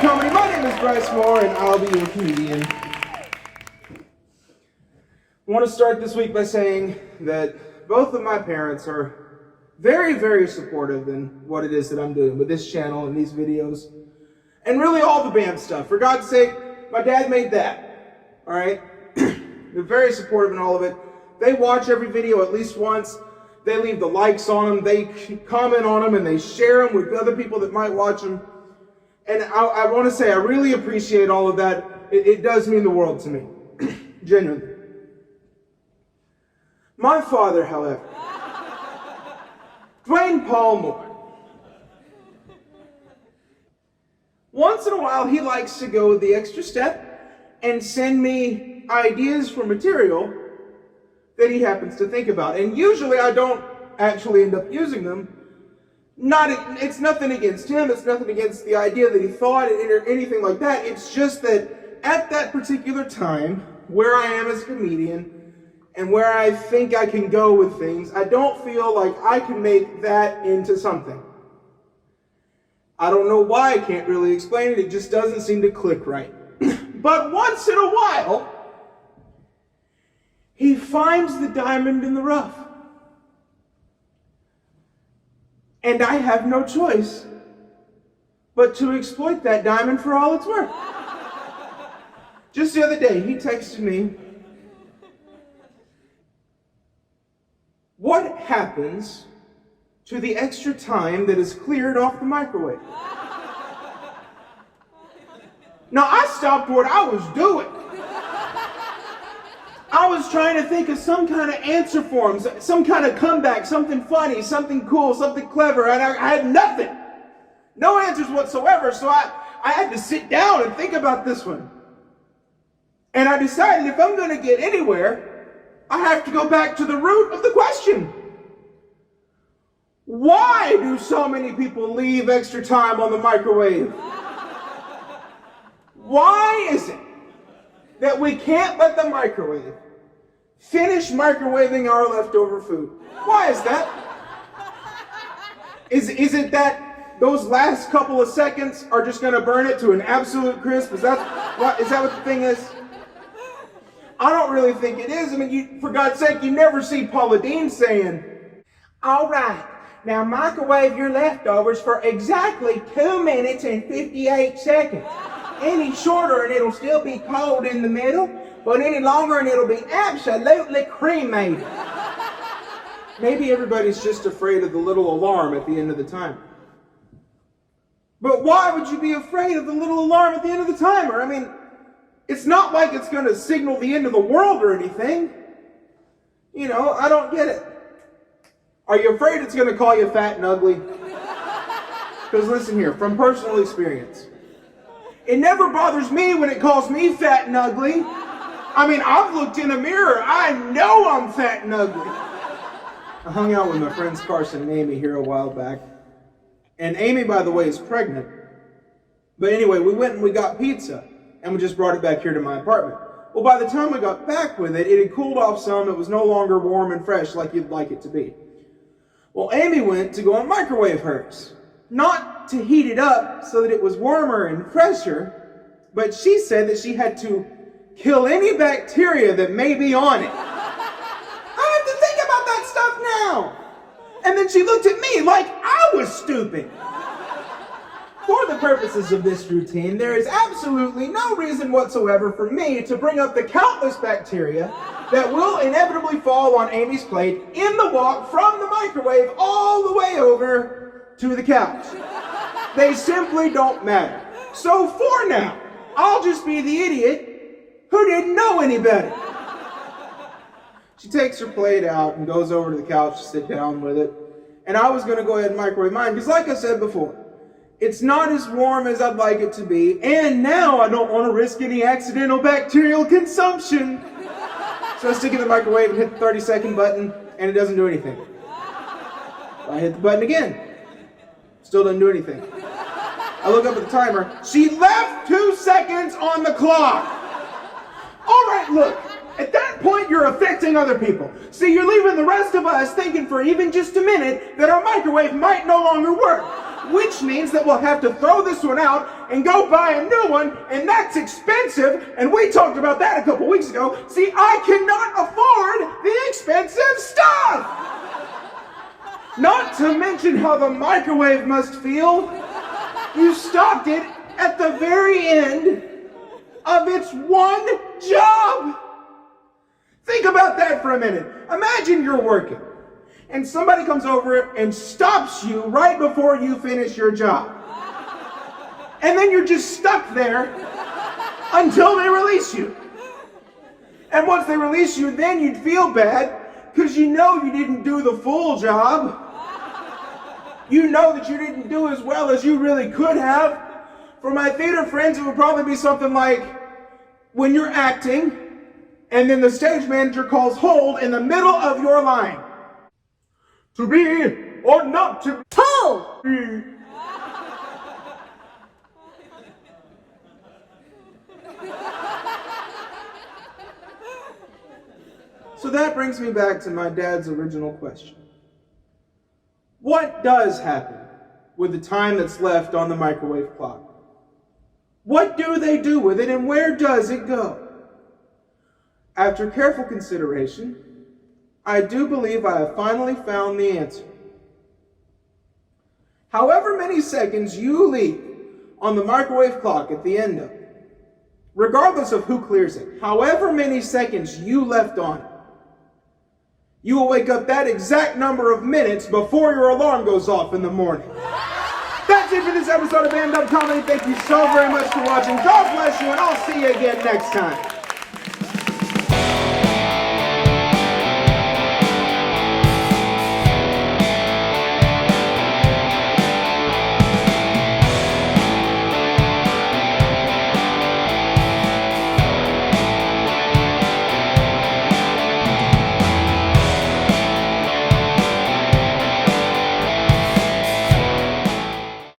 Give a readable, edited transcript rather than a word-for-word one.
comedy. My name is Bryce and I'll be your comedian. I want to start this week by saying that both of my parents are very, very supportive in what it is that I'm doing with this channel and these videos. And really all the band stuff. For God's sake, my dad made that. Alright? They're very supportive in all of it. They watch every video at least once. They leave the likes on them. They comment on them and they share them with other people that might watch them. And I want to say I really appreciate all of that. It does mean the world to me. Genuinely. My father, however, Dwayne Paul Moore, once in a while he likes to go the extra step and send me ideas for material that he happens to think about. And usually I don't actually end up using them. It's nothing against him, it's nothing against the idea that he thought or anything like that. It's just that at that particular time, where I am as a comedian, and where I think I can go with things, I don't feel like I can make that into something. I don't know why, I can't really explain it, it just doesn't seem to click right. But once in a while, he finds the diamond in the rough. And I have no choice but to exploit that diamond for all it's worth. Just the other day, he texted me, "What happens to the extra time that is cleared off the microwave?" Now, I stopped what I was doing. I was trying to think of some kind of answer for him, some kind of comeback, something funny, something cool, something clever, and I had nothing. No answers whatsoever, so I had to sit down and think about this one. And I decided if I'm going to get anywhere, I have to go back to the root of the question. Why do so many people leave extra time on the microwave? Why is it that we can't let the microwave finish microwaving our leftover food? Why is that? Is it that those last couple of seconds are just going to burn it to an absolute crisp? Is that what the thing is? I don't really think it is. I mean, for God's sake, you never see Paula Deen saying, "All right, now microwave your leftovers for exactly 2 minutes and 58 seconds. Any shorter and it'll still be cold in the middle, but any longer and it'll be absolutely cremated." Maybe everybody's just afraid of the little alarm at the end of the timer. But why would you be afraid of the little alarm at the end of the timer? I mean, it's not like it's going to signal the end of the world or anything. You know, I don't get it. Are you afraid it's going to call you fat and ugly? Because listen here, from personal experience, it never bothers me when it calls me fat and ugly. I mean, I've looked in a mirror. I know I'm fat and ugly. I hung out with my friends Carson and Amy here a while back. And Amy, by the way, is pregnant. But anyway, we went and we got pizza. And we just brought it back here to my apartment. Well, by the time we got back with it, it had cooled off some. It was no longer warm and fresh like you'd like it to be. Well, Amy went to go and microwave hers. Not to heat it up so that it was warmer and fresher, but she said that she had to kill any bacteria that may be on it. I have to think about that stuff now. And then she looked at me like I was stupid. For the purposes of this routine, there is absolutely no reason whatsoever for me to bring up the countless bacteria that will inevitably fall on Amy's plate in the walk from the microwave all the way over to the couch. They simply don't matter. So for now, I'll just be the idiot who didn't know any better. She takes her plate out and goes over to the couch to sit down with it. And I was going to go ahead and microwave mine because like I said before, it's not as warm as I'd like it to be, and now I don't want to risk any accidental bacterial consumption. So I stick it in the microwave and hit the 30-second button, and it doesn't do anything. I hit the button again. Still doesn't do anything. I look up at the timer. She left 2 seconds on the clock. All right, look. At that point, you're affecting other people. See, you're leaving the rest of us thinking for even just a minute that our microwave might no longer work. which means that we'll have to throw this one out and go buy a new one, and that's expensive, and we talked about that a couple weeks ago. See, I cannot afford the expensive stuff! Not to mention how the microwave must feel. You stopped it at the very end of its one job. Think about that for a minute. Imagine you're working and somebody comes over and stops you right before you finish your job. And then you're just stuck there until they release you. And once they release you, then you'd feel bad because you know you didn't do the full job. You know that you didn't do as well as you really could have. For my theater friends, it would probably be something like when you're acting and then the stage manager calls hold in the middle of your line. To be or not to Hold! be. So that brings me back to my dad's original question. What does happen with the time that's left on the microwave clock? What do they do with it, and where does it go? After careful consideration, I do believe I have finally found the answer. However many seconds you leave on the microwave clock at the end of it, regardless of who clears it, however many seconds you left on it, you will wake up that exact number of minutes before your alarm goes off in the morning. That's it for this episode of Band Up Comedy. Thank you so very much for watching. God bless you, and I'll see you again next time.